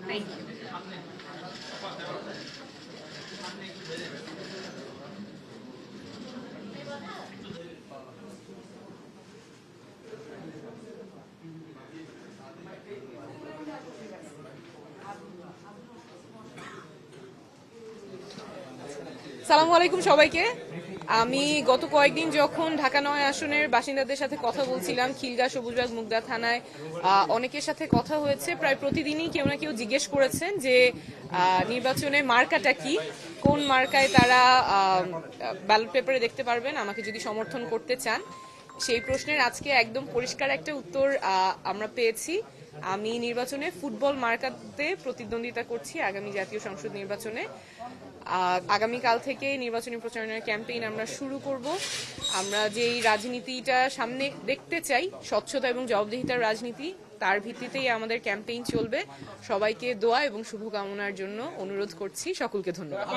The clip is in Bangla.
Thank you. সালামু আলাইকুম সবাইকে। আমি গত কয়েকদিন যখন ঢাকা ৯ আসনের বাসিন্দাদের সাথে কথা বলছিলাম, খিলগাঁও, সবুজবাগ, মুগদা থানায় অনেকের সাথে কথা হয়েছে। প্রায় প্রতিদিনই কেউ না কেউ জিজ্ঞেস করেছেন যে নির্বাচনে মার্কাটা কি, কোন মার্কায় তারা ব্যালট পেপারে দেখতে পারবেন আমাকে যদি সমর্থন করতে চান। সেই প্রশ্নের আজকে একদম পরিষ্কার একটা উত্তর আমরা পেয়েছি। আমি নির্বাচনে ফুটবল মার্কাতে প্রতিদ্বন্দ্বিতা করছি আগামী জাতীয় সংসদ নির্বাচনে। আগামীকাল থেকে নির্বাচনী প্রচারণার ক্যাম্পেইন আমরা শুরু করব। আমরা যেই রাজনীতিটা সামনে দেখতে চাই, স্বচ্ছতা এবং জবাবদিহিতার রাজনীতি, তার ভিত্তিতেই আমাদের ক্যাম্পেইন চলবে। সবাইকে দোয়া এবং শুভকামনার জন্য অনুরোধ করছি। সকলকে ধন্যবাদ।